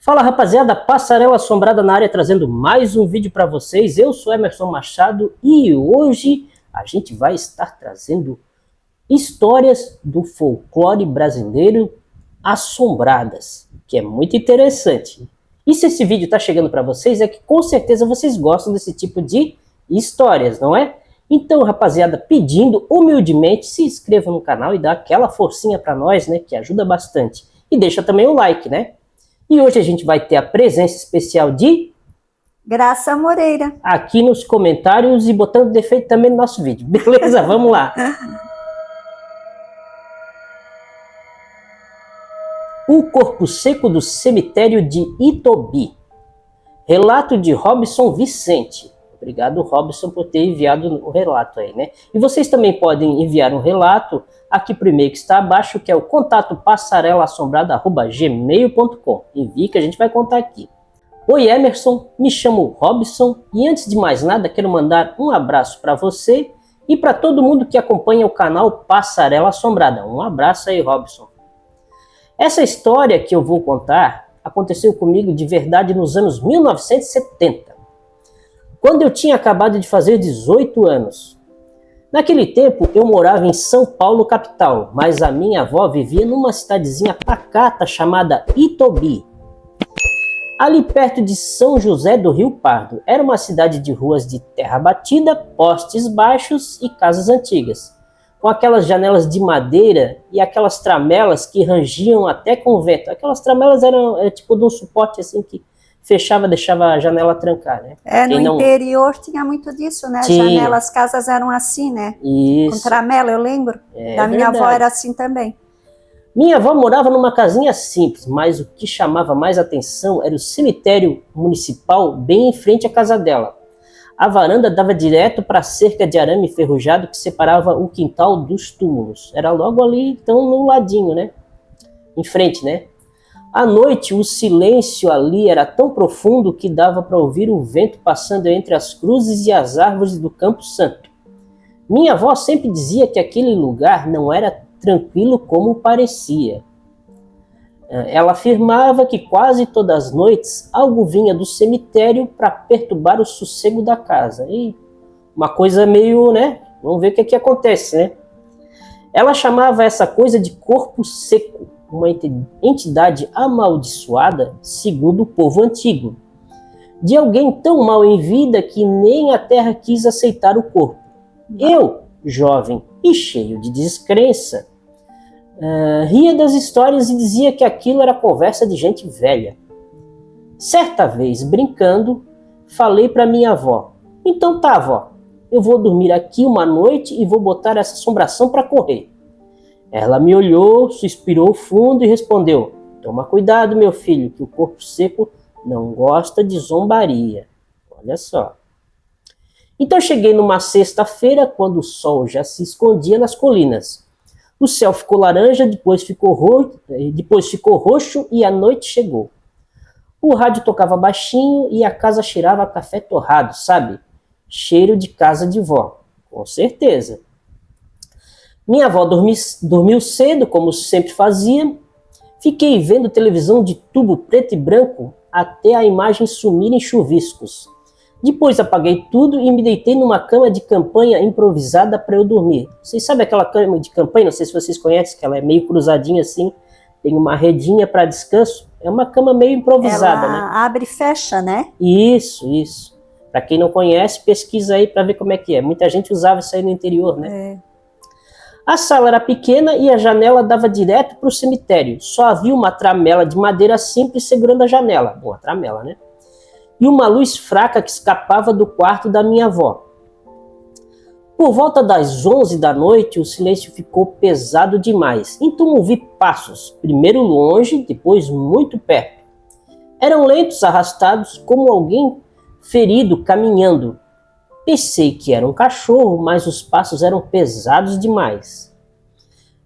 Fala rapaziada, Passarela Assombrada na área trazendo mais um vídeo para vocês. Eu sou Emerson Machado e hoje a gente vai estar trazendo histórias do folclore brasileiro assombradas, que é muito interessante. E se esse vídeo está chegando para vocês é que com certeza vocês gostam desse tipo de histórias, não é? Então rapaziada, pedindo humildemente, se inscreva no canal e dá aquela forcinha para nós, né, que ajuda bastante. E deixa também o like, né? E hoje a gente vai ter a presença especial de Graça Moreira aqui nos comentários e botando defeito também no nosso vídeo. Beleza? Vamos lá. O corpo seco do cemitério de Itobi. Relato de Robson Vicente. Obrigado, Robson, por ter enviado o relato aí, né? E vocês também podem enviar um relato aqui pro e-mail que está abaixo, que é o contato passarelassombrada@gmail.com. Envie que a gente vai contar aqui. Oi Emerson, me chamo Robson e antes de mais nada quero mandar um abraço para você e para todo mundo que acompanha o canal Passarela Assombrada. Um abraço aí, Robson. Essa história que eu vou contar aconteceu comigo de verdade nos anos 1970. Quando eu tinha acabado de fazer 18 anos. Naquele tempo eu morava em São Paulo capital, mas a minha avó vivia numa cidadezinha pacata chamada Itobi. Ali perto de São José do Rio Pardo, era uma cidade de ruas de terra batida, postes baixos e casas antigas, com aquelas janelas de madeira e aquelas tramelas que rangiam até com o vento. Aquelas tramelas eram tipo de um suporte assim que fechava, deixava a janela trancar, né? No interior tinha muito disso, né? As janelas, as casas eram assim, né? Isso. Com tramela, eu lembro. Da minha avó era assim também. Minha avó morava numa casinha simples, mas o que chamava mais atenção era o cemitério municipal bem em frente à casa dela. A varanda dava direto para a cerca de arame enferrujado que separava o quintal dos túmulos. Era logo ali, então, no ladinho, né? Em frente, né? À noite, o silêncio ali era tão profundo que dava para ouvir o vento passando entre as cruzes e as árvores do Campo Santo. Minha avó sempre dizia que aquele lugar não era tranquilo como parecia. Ela afirmava que quase todas as noites algo vinha do cemitério para perturbar o sossego da casa. E uma coisa meio, né? Vamos ver o que acontece, né? Ela chamava essa coisa de corpo seco, uma entidade amaldiçoada, segundo o povo antigo, de alguém tão mal em vida que nem a terra quis aceitar o corpo. Eu, jovem e cheio de descrença, ria das histórias e dizia que aquilo era conversa de gente velha. Certa vez, brincando, falei para minha avó: então tá, avó, eu vou dormir aqui uma noite e vou botar essa assombração para correr. Ela me olhou, suspirou fundo e respondeu: toma cuidado, meu filho, que o corpo seco não gosta de zombaria. Olha só. Então cheguei numa sexta-feira, quando o sol já se escondia nas colinas. O céu ficou laranja, depois ficou roxo e a noite chegou. O rádio tocava baixinho e a casa cheirava a café torrado, sabe? Cheiro de casa de vó, com certeza. Minha avó dormiu cedo, como sempre fazia. Fiquei vendo televisão de tubo preto e branco até a imagem sumir em chuviscos. Depois apaguei tudo e me deitei numa cama de campanha improvisada para eu dormir. Vocês sabem aquela cama de campanha? Não sei se vocês conhecem, que ela é meio cruzadinha assim, tem uma redinha para descanso. É uma cama meio improvisada, ela, né? Abre e fecha, né? Isso. Para quem não conhece, pesquisa aí para ver como é que é. Muita gente usava isso aí no interior, né? A sala era pequena e a janela dava direto para o cemitério. Só havia uma tramela de madeira simples segurando a janela. Bom, a tramela, né? E uma luz fraca que escapava do quarto da minha avó. Por volta das 11 da noite, o silêncio ficou pesado demais. Então ouvi passos, primeiro longe, depois muito perto. Eram lentos, arrastados, como alguém ferido caminhando. Pensei que era um cachorro, mas os passos eram pesados demais.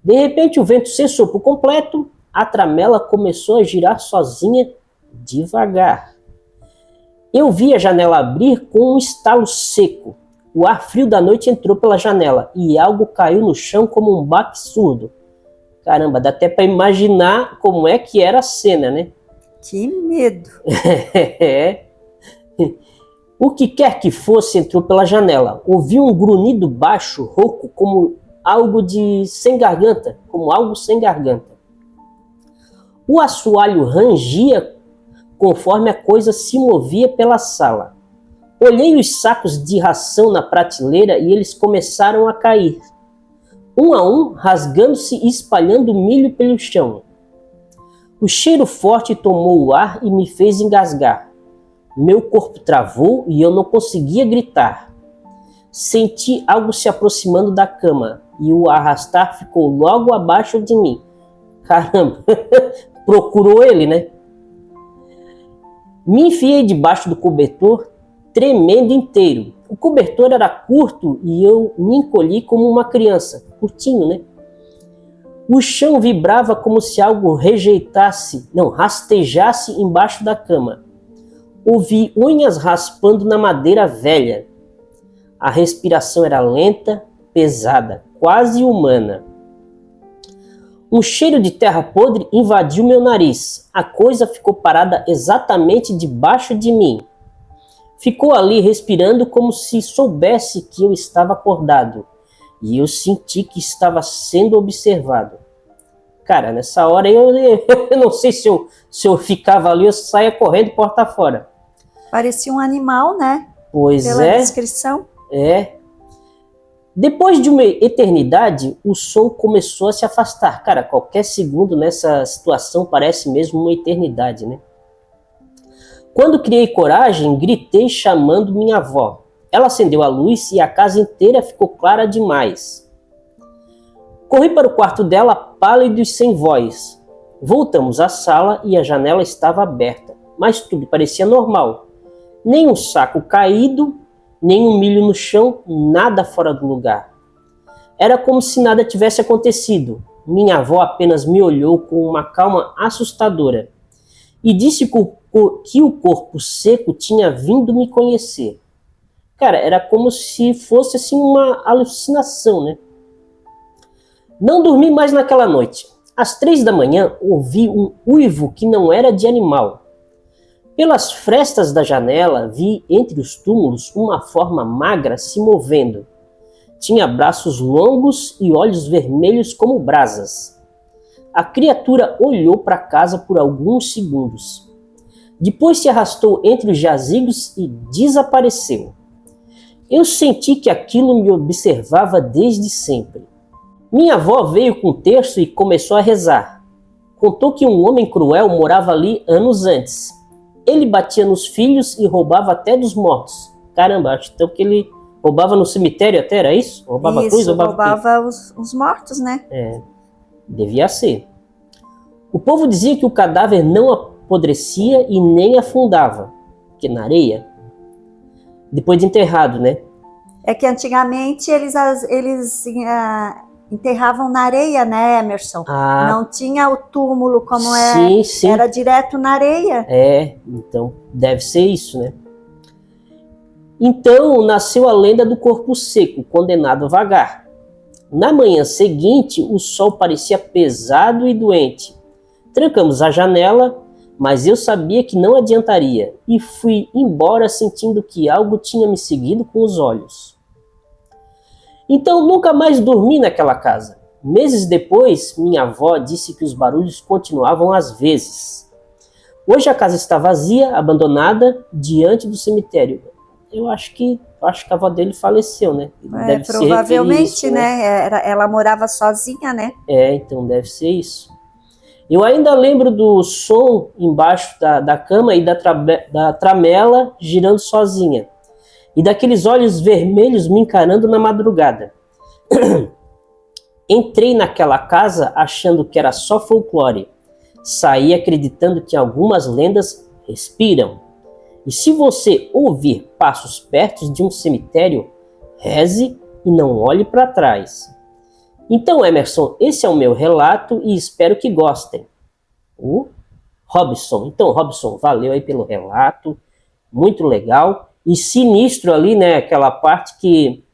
De repente o vento cessou por completo, a tramela começou a girar sozinha, devagar. Eu vi a janela abrir com um estalo seco. O ar frio da noite entrou pela janela e algo caiu no chão como um baque surdo. Caramba, dá até para imaginar como é que era a cena, né? Que medo! É. O que quer que fosse entrou pela janela. Ouvi um grunhido baixo, rouco, como algo sem garganta. O assoalho rangia conforme a coisa se movia pela sala. Olhei os sacos de ração na prateleira e eles começaram a cair, um a um, rasgando-se e espalhando milho pelo chão. O cheiro forte tomou o ar e me fez engasgar. Meu corpo travou e eu não conseguia gritar. Senti algo se aproximando da cama e o arrastar ficou logo abaixo de mim. Caramba, procurou ele, né? Me enfiei debaixo do cobertor, tremendo inteiro. O cobertor era curto e eu me encolhi como uma criança, curtinho, né? O chão vibrava como se algo rastejasse embaixo da cama. Ouvi unhas raspando na madeira velha. A respiração era lenta, pesada, quase humana. Um cheiro de terra podre invadiu meu nariz. A coisa ficou parada exatamente debaixo de mim. Ficou ali respirando como se soubesse que eu estava acordado. E eu senti que estava sendo observado. Cara, nessa hora eu não sei se eu ficava ali, eu saía correndo porta fora. Parecia um animal, né? Pois Pela descrição. É. Depois de uma eternidade, o som começou a se afastar. Cara, qualquer segundo nessa situação parece mesmo uma eternidade, né? Quando criei coragem, gritei chamando minha avó. Ela acendeu a luz e a casa inteira ficou clara demais. Corri para o quarto dela, pálido e sem voz. Voltamos à sala e a janela estava aberta, mas tudo parecia normal. Nem um saco caído, nem um milho no chão, nada fora do lugar. Era como se nada tivesse acontecido. Minha avó apenas me olhou com uma calma assustadora e disse que o corpo seco tinha vindo me conhecer. Cara, era como se fosse assim uma alucinação, né? Não dormi mais naquela noite. Às 3 da manhã, ouvi um uivo que não era de animal. Pelas frestas da janela, vi entre os túmulos uma forma magra se movendo. Tinha braços longos e olhos vermelhos como brasas. A criatura olhou para a casa por alguns segundos. Depois se arrastou entre os jazigos e desapareceu. Eu senti que aquilo me observava desde sempre. Minha avó veio com o terço e começou a rezar. Contou que um homem cruel morava ali anos antes. Ele batia nos filhos e roubava até dos mortos. Caramba, acho então que ele roubava no cemitério até, era isso? Roubava isso, cruz, roubava os mortos, né? É, devia ser. O povo dizia que o cadáver não apodrecia e nem afundava, porque na areia, depois de enterrado, né? É que antigamente eles enterravam na areia, né, Emerson? Não tinha o túmulo como sim. Era direto na areia. É, então deve ser isso, né? Então nasceu a lenda do corpo seco, condenado a vagar. Na manhã seguinte, o sol parecia pesado e doente. Trancamos a janela, mas eu sabia que não adiantaria e fui embora sentindo que algo tinha me seguido com os olhos. Então nunca mais dormi naquela casa. Meses depois, minha avó disse que os barulhos continuavam às vezes. Hoje a casa está vazia, abandonada, diante do cemitério. Eu acho que a avó dele faleceu, né? Deve provavelmente, isso, né? Ela morava sozinha, né? Então deve ser isso. Eu ainda lembro do som embaixo da cama e da tramela girando sozinha. E daqueles olhos vermelhos me encarando na madrugada. Entrei naquela casa achando que era só folclore. Saí acreditando que algumas lendas respiram. E se você ouvir passos perto de um cemitério, reze e não olhe para trás. Então, Emerson, esse é o meu relato e espero que gostem. O Robson. Então, Robson, valeu aí pelo relato. Muito legal. E sinistro ali, né? Aquela parte que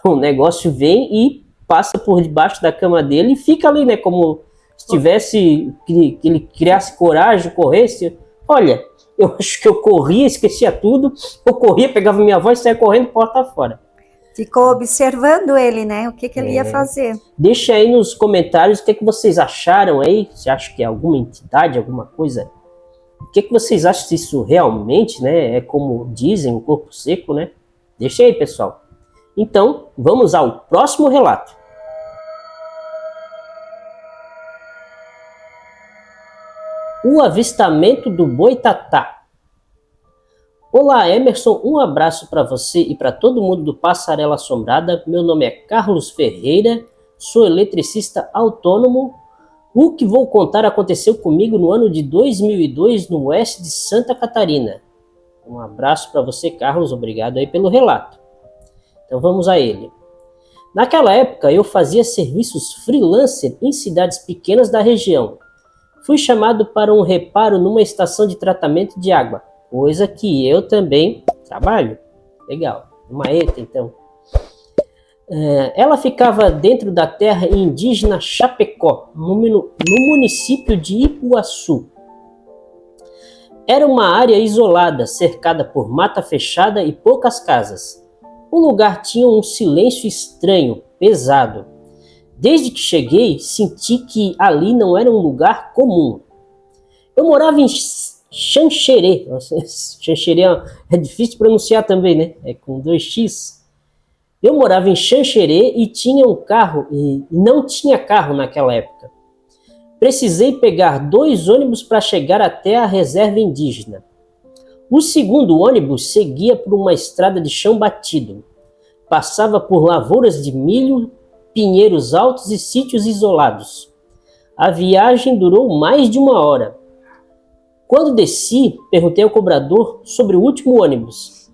o negócio vem e passa por debaixo da cama dele e fica ali, né? Como Se tivesse, que ele criasse coragem, corresse, olha, eu acho que eu corria, esquecia tudo, eu corria, pegava minha avó e saia correndo porta fora. Ficou observando ele, né? O que ele ia fazer. Deixa aí nos comentários o que vocês acharam aí. Você acha que é alguma entidade, alguma coisa? O que vocês acham se isso realmente, né? É como dizem, um corpo seco, né? Deixa aí, pessoal. Então, vamos ao próximo relato. O avistamento do Boitatá. Olá, Emerson, um abraço para você e para todo mundo do Passarela Assombrada. Meu nome é Carlos Ferreira, sou eletricista autônomo. O que vou contar aconteceu comigo no ano de 2002, no oeste de Santa Catarina. Um abraço para você, Carlos, obrigado aí pelo relato. Então vamos a ele. Naquela época eu fazia serviços freelancer em cidades pequenas da região. Fui chamado para um reparo numa estação de tratamento de água, coisa que eu também trabalho. Legal, uma ETA então. Ela ficava dentro da terra indígena Chapecó, no município de Ipuaçu. Era uma área isolada, cercada por mata fechada e poucas casas. O lugar tinha um silêncio estranho, pesado. Desde que cheguei, senti que ali não era um lugar comum. Eu morava em Xanxerê. Xanxerê é difícil de pronunciar também, né? É com 2x. Eu morava em Xanxerê e tinha um carro, e não tinha carro naquela época. Precisei pegar 2 ônibus para chegar até a reserva indígena. O segundo ônibus seguia por uma estrada de chão batido. Passava por lavouras de milho, pinheiros altos e sítios isolados. A viagem durou mais de 1 hora. Quando desci, perguntei ao cobrador sobre o último ônibus.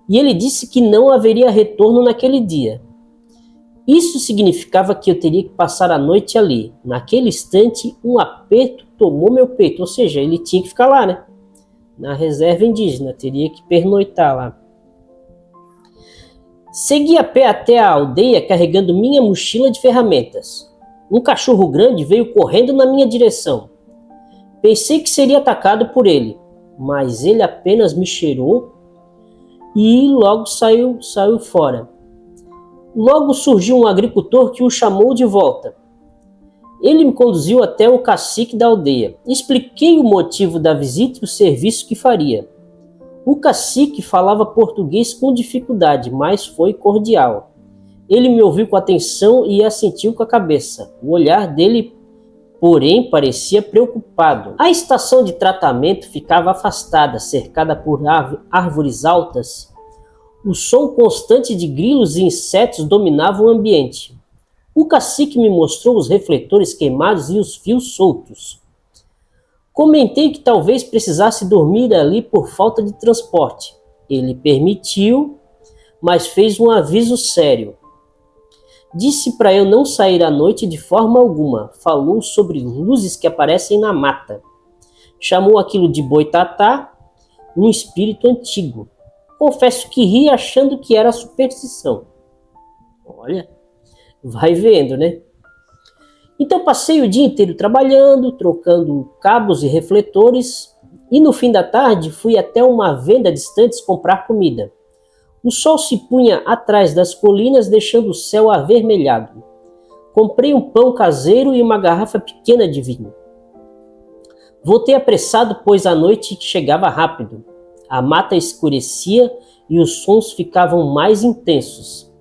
E ele disse que não haveria retorno naquele dia. Isso significava que eu teria que passar a noite ali. Naquele instante, um aperto tomou meu peito. Ou seja, ele tinha que ficar lá, né? Na reserva indígena, teria que pernoitar lá. Segui a pé até a aldeia carregando minha mochila de ferramentas. Um cachorro grande veio correndo na minha direção. Pensei que seria atacado por ele, mas ele apenas me cheirou e logo saiu fora. Logo surgiu um agricultor que o chamou de volta. Ele me conduziu até o cacique da aldeia. Expliquei o motivo da visita e o serviço que faria. O cacique falava português com dificuldade, mas foi cordial. Ele me ouviu com atenção e assentiu com a cabeça. O olhar dele, porém, parecia preocupado. A estação de tratamento ficava afastada, cercada por árvores altas. O som constante de grilos e insetos dominava o ambiente. O cacique me mostrou os refletores queimados e os fios soltos. Comentei que talvez precisasse dormir ali por falta de transporte. Ele permitiu, mas fez um aviso sério. Disse para eu não sair à noite de forma alguma. Falou sobre luzes que aparecem na mata. Chamou aquilo de boitatá, um espírito antigo. Confesso que ri achando que era superstição. Olha, vai vendo, né? Então passei o dia inteiro trabalhando, trocando cabos e refletores, e no fim da tarde fui até uma venda distante comprar comida. O sol se punha atrás das colinas, deixando o céu avermelhado. Comprei um pão caseiro e uma garrafa pequena de vinho. Voltei apressado, pois a noite chegava rápido. A mata escurecia e os sons ficavam mais intensos.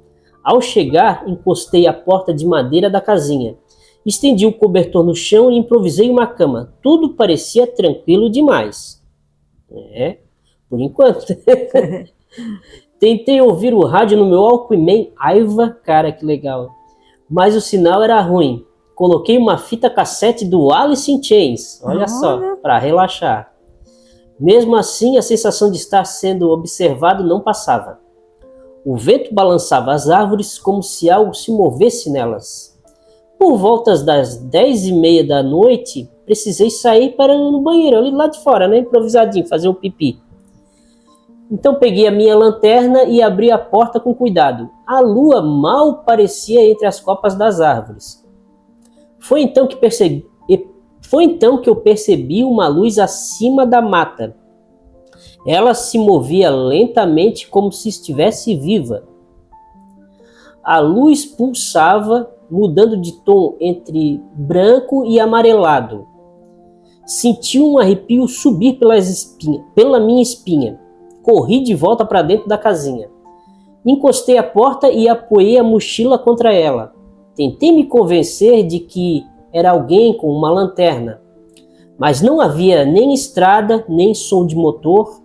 Ao chegar, encostei a porta de madeira da casinha. Estendi o cobertor no chão e improvisei uma cama. Tudo parecia tranquilo demais. Por enquanto. Tentei ouvir o rádio no meu Walkman. Aiva, cara, que legal. Mas o sinal era ruim. Coloquei uma fita cassete do Alice in Chains. Olha só, para relaxar. Mesmo assim, a sensação de estar sendo observado não passava. O vento balançava as árvores como se algo se movesse nelas. Por voltas das 10h30 da noite, precisei sair para ir no banheiro, ali lá de fora, né? Improvisadinho, fazer um pipi. Então peguei a minha lanterna e abri a porta com cuidado. A lua mal parecia entre as copas das árvores. Foi então que Foi então que eu percebi uma luz acima da mata. Ela se movia lentamente como se estivesse viva. A luz pulsava, mudando de tom entre branco e amarelado. Senti um arrepio subir pela minha espinha. Corri de volta para dentro da casinha. Encostei a porta e apoiei a mochila contra ela. Tentei me convencer de que era alguém com uma lanterna, mas não havia nem estrada, nem som de motor,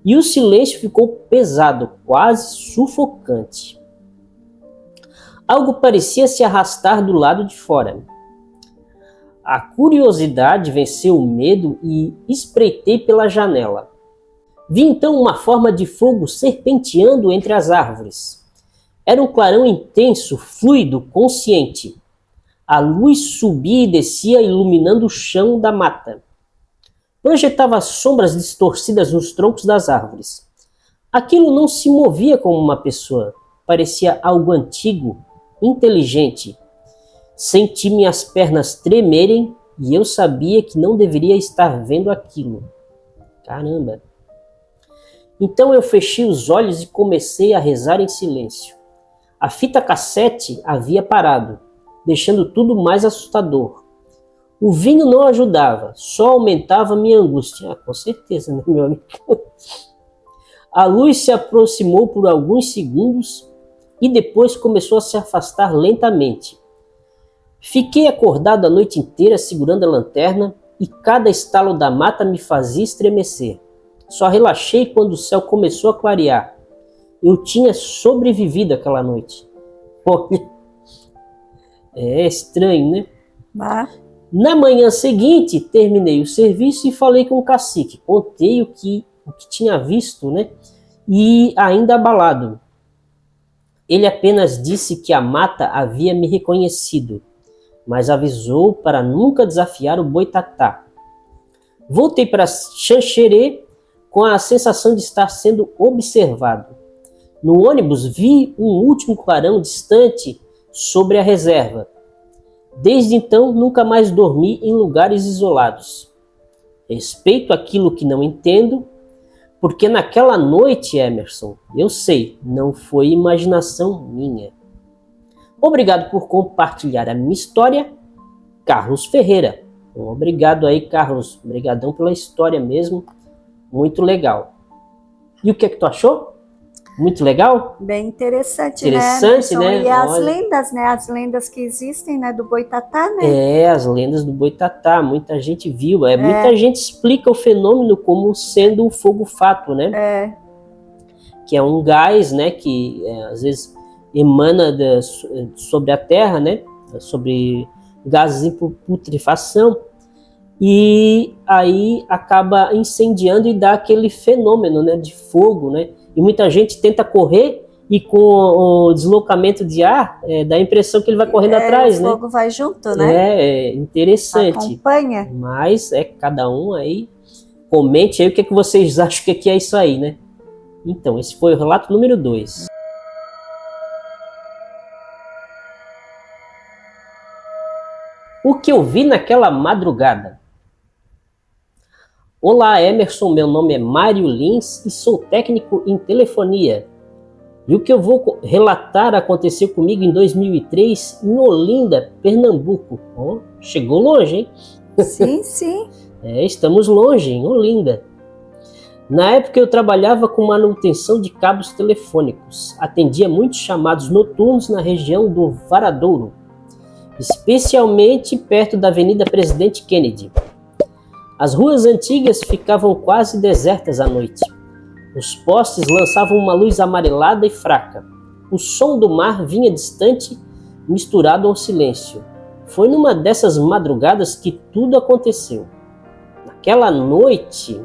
e o silêncio ficou pesado, quase sufocante. Algo parecia se arrastar do lado de fora. A curiosidade venceu o medo e espreitei pela janela. Vi então uma forma de fogo serpenteando entre as árvores. Era um clarão intenso, fluido, consciente. A luz subia e descia, iluminando o chão da mata. Projetava sombras distorcidas nos troncos das árvores. Aquilo não se movia como uma pessoa. Parecia algo antigo, inteligente. Senti minhas pernas tremerem e eu sabia que não deveria estar vendo aquilo. Caramba! Então eu fechei os olhos e comecei a rezar em silêncio. A fita cassete havia parado, deixando tudo mais assustador. O vinho não ajudava, só aumentava minha angústia. Com certeza, né, meu amigo? A luz se aproximou por alguns segundos e depois começou a se afastar lentamente. Fiquei acordado a noite inteira segurando a lanterna e cada estalo da mata me fazia estremecer. Só relaxei quando o céu começou a clarear. Eu tinha sobrevivido aquela noite. É estranho, né? Na manhã seguinte, terminei o serviço e falei com o cacique. Contei o que tinha visto, né? E ainda abalado. Ele apenas disse que a mata havia me reconhecido, mas avisou para nunca desafiar o boitatá. Voltei para Xanxerê com a sensação de estar sendo observado. No ônibus vi um último clarão distante sobre a reserva. Desde então, nunca mais dormi em lugares isolados. Respeito aquilo que não entendo, porque naquela noite, Emerson, eu sei, não foi imaginação minha. Obrigado por compartilhar a minha história, Carlos Ferreira. Obrigado aí, Carlos. Obrigadão pela história mesmo. Muito legal. E o que é que tu achou? Muito legal? Bem interessante, interessante, né? né? E as lendas, né? As lendas que existem, né? Do boitatá, né? É, as lendas do boitatá. Muita gente viu. Muita gente explica o fenômeno como sendo um fogo-fato, né? Que é um gás, né? Que às vezes emana sobre a terra, né? Sobre gases em putrefação. E aí acaba incendiando e dá aquele fenômeno, né? De fogo, né? E muita gente tenta correr e com o deslocamento de ar, dá a impressão que ele vai correndo atrás, né? O fogo vai junto, né? É interessante. Acompanha. Mas cada um aí, comente aí o que vocês acham que é isso aí, né? Então, esse foi o relato número 2. O que eu vi naquela madrugada? Olá, Emerson, meu nome é Mário Lins e sou técnico em telefonia. E o que eu vou relatar aconteceu comigo em 2003 em Olinda, Pernambuco. Chegou longe, hein? Sim, sim. Estamos longe, em Olinda. Na época eu trabalhava com manutenção de cabos telefônicos. Atendia muitos chamados noturnos na região do Varadouro, especialmente perto da Avenida Presidente Kennedy. As ruas antigas ficavam quase desertas à noite. Os postes lançavam uma luz amarelada e fraca. O som do mar vinha distante, misturado ao silêncio. Foi numa dessas madrugadas que tudo aconteceu. Naquela noite,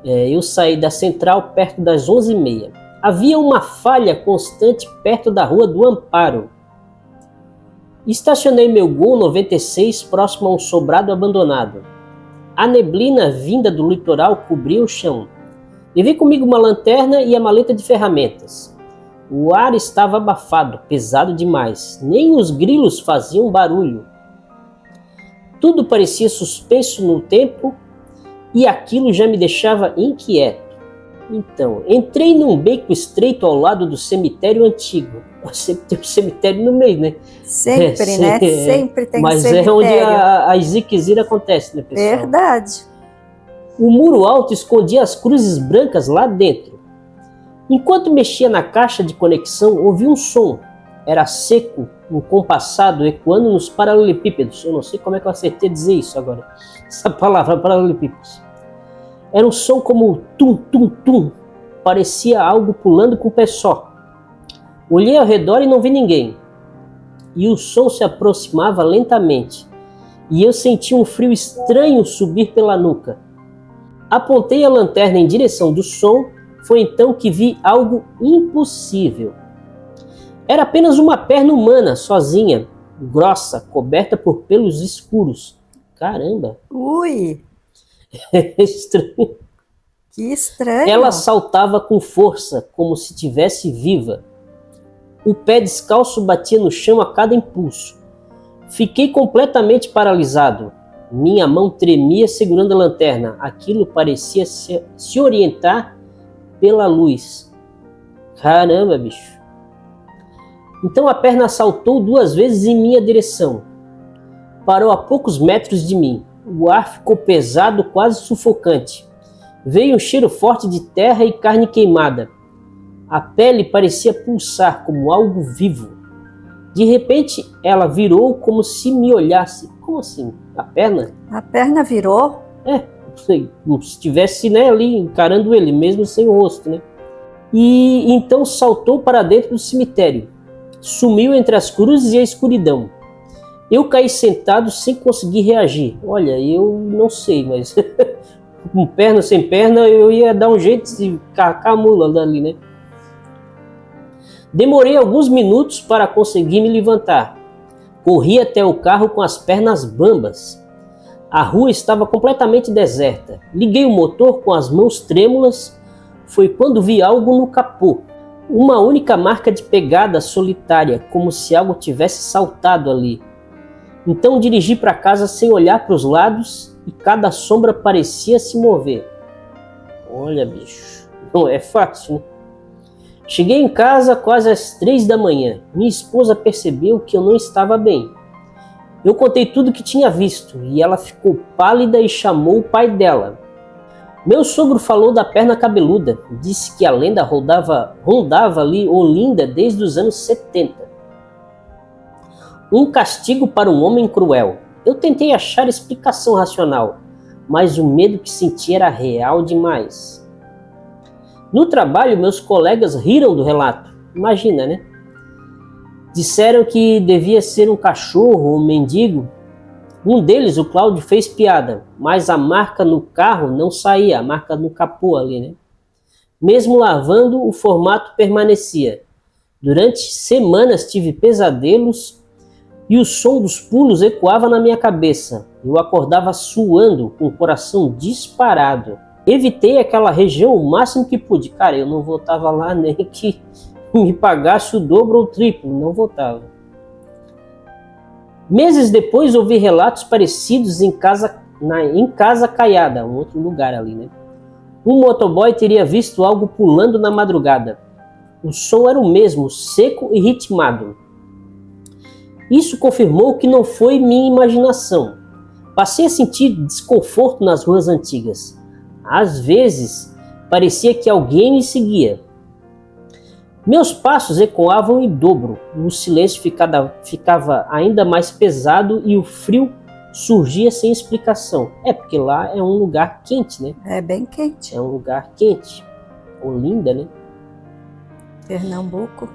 eu saí da central perto das 11h30. Havia uma falha constante perto da Rua do Amparo. Estacionei meu Gol 96 próximo a um sobrado abandonado. A neblina vinda do litoral cobria o chão. Levei comigo uma lanterna e a maleta de ferramentas. O ar estava abafado, pesado demais. Nem os grilos faziam barulho. Tudo parecia suspenso no tempo e aquilo já me deixava inquieto. Então, entrei num beco estreito ao lado do cemitério antigo. Sempre tem um cemitério no meio, né? Sempre, né? Sempre tem mas cemitério. Mas é onde a ziquezira acontece, né, pessoal? Verdade. O muro alto escondia as cruzes brancas lá dentro. Enquanto mexia na caixa de conexão, ouvi um som. Era seco, um compassado, ecoando nos paralelepípedos. Eu não sei como é que eu acertei dizer isso agora. Essa palavra, paralelepípedos. Era um som como tum, tum, tum. Parecia algo pulando com o pé só. Olhei ao redor e não vi ninguém. E o som se aproximava lentamente. E eu senti um frio estranho subir pela nuca. Apontei a lanterna em direção do som. Foi então que vi algo impossível. Era apenas uma perna humana, sozinha, grossa, coberta por pelos escuros. Caramba! Ui! Estranho. Que estranho! Ela saltava com força, como se estivesse viva. O pé descalço batia no chão a cada impulso. Fiquei completamente paralisado. Minha mão tremia segurando a lanterna. Aquilo parecia se orientar pela luz. Caramba, bicho! Então a perna saltou 2 vezes em minha direção. Parou a poucos metros de mim. O ar ficou pesado, quase sufocante. Veio um cheiro forte de terra e carne queimada. A pele parecia pulsar como algo vivo. De repente, ela virou como se me olhasse. Como assim? A perna? A perna virou? Como se estivesse, né, ali encarando ele, mesmo sem o rosto, né? E então saltou para dentro do cemitério. Sumiu entre as cruzes e a escuridão. Eu caí sentado sem conseguir reagir. Olha, eu não sei, mas com perna sem perna eu ia dar um jeito de cacar a mula dali, né? Demorei alguns minutos para conseguir me levantar. Corri até o carro com as pernas bambas. A rua estava completamente deserta. Liguei o motor com as mãos trêmulas. Foi quando vi algo no capô. Uma única marca de pegada solitária, como se algo tivesse saltado ali. Então dirigi para casa sem olhar para os lados e cada sombra parecia se mover. Olha, bicho, não é fácil, né? Cheguei em casa quase às 3 da manhã. Minha esposa percebeu que eu não estava bem. Eu contei tudo o que tinha visto e ela ficou pálida e chamou o pai dela. Meu sogro falou da perna cabeluda, disse que a lenda rondava ali Olinda desde os anos 70. Um castigo para um homem cruel. Eu tentei achar explicação racional, mas o medo que senti era real demais. No trabalho, meus colegas riram do relato. Imagina, né? Disseram que devia ser um cachorro ou um mendigo. Um deles, o Cláudio, fez piada, mas a marca no carro não saía, a marca no capô ali, né? Mesmo lavando, o formato permanecia. Durante semanas tive pesadelos e o som dos pulos ecoava na minha cabeça. Eu acordava suando, com o coração disparado. Evitei aquela região o máximo que pude. Cara, eu não voltava lá nem que me pagasse o dobro ou o triplo, não voltava. Meses depois ouvi relatos parecidos em Casa Caiada, um outro lugar ali, né? Um motoboy teria visto algo pulando na madrugada. O som era o mesmo, seco e ritmado. Isso confirmou que não foi minha imaginação. Passei a sentir desconforto nas ruas antigas. Às vezes, parecia que alguém me seguia. Meus passos ecoavam em dobro, o silêncio ficava ainda mais pesado e o frio surgia sem explicação. Porque lá é um lugar quente, né? É bem quente. É um lugar quente. Olinda, né? Pernambuco.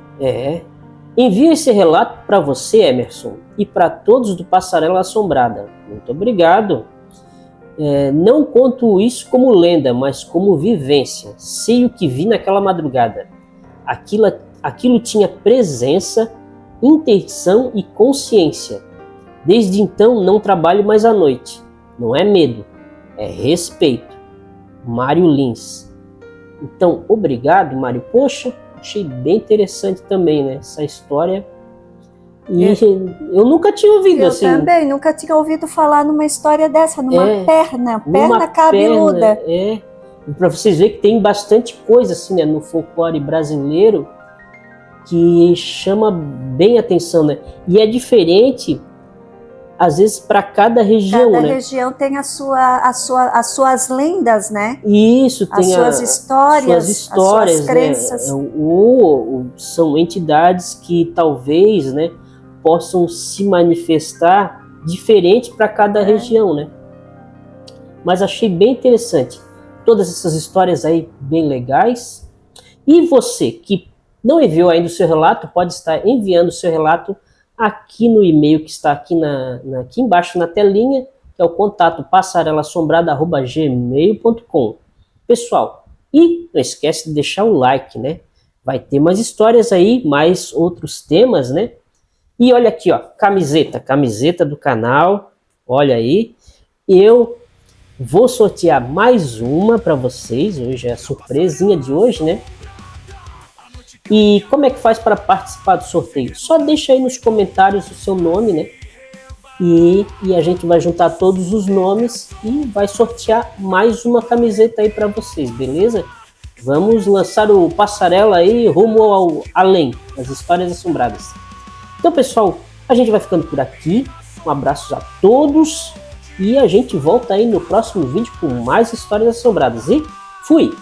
Envio esse relato para você, Emerson, e para todos do Passarela Assombrada. Muito obrigado. Não conto isso como lenda, mas como vivência. Sei o que vi naquela madrugada. Aquilo tinha presença, intenção e consciência. Desde então não trabalho mais à noite. Não é medo, é respeito. Mário Lins. Então, obrigado, Mário. Poxa, achei bem interessante também, né? Essa história E eu nunca tinha ouvido assim. Eu também, nunca tinha ouvido falar numa história dessa, numa perna cabeluda. Para vocês verem que tem bastante coisa assim, né, no folclore brasileiro que chama bem atenção, né? E é diferente, às vezes, para cada região, Cada né? região tem as suas lendas, né? Isso, tem as suas histórias, as suas crenças. Né? São entidades que talvez, né, possam se manifestar diferente para cada região, né? Mas achei bem interessante. Todas essas histórias aí bem legais. E você que não enviou ainda o seu relato, pode estar enviando o seu relato aqui no e-mail que está aqui, aqui embaixo na telinha, que é o contato passarelassombrada@gmail.com. Pessoal, e não esquece de deixar o like, né? Vai ter mais histórias aí, mais outros temas, né? E olha aqui, ó, camiseta do canal, olha aí. Eu vou sortear mais uma para vocês, hoje é a surpresinha de hoje, né? E como é que faz para participar do sorteio? Só deixa aí nos comentários o seu nome, né? E a gente vai juntar todos os nomes e vai sortear mais uma camiseta aí para vocês, beleza? Vamos lançar o Passarela aí rumo ao além, as histórias assombradas. Então, pessoal, a gente vai ficando por aqui. Um abraço a todos e a gente volta aí no próximo vídeo com mais histórias assombradas. E fui!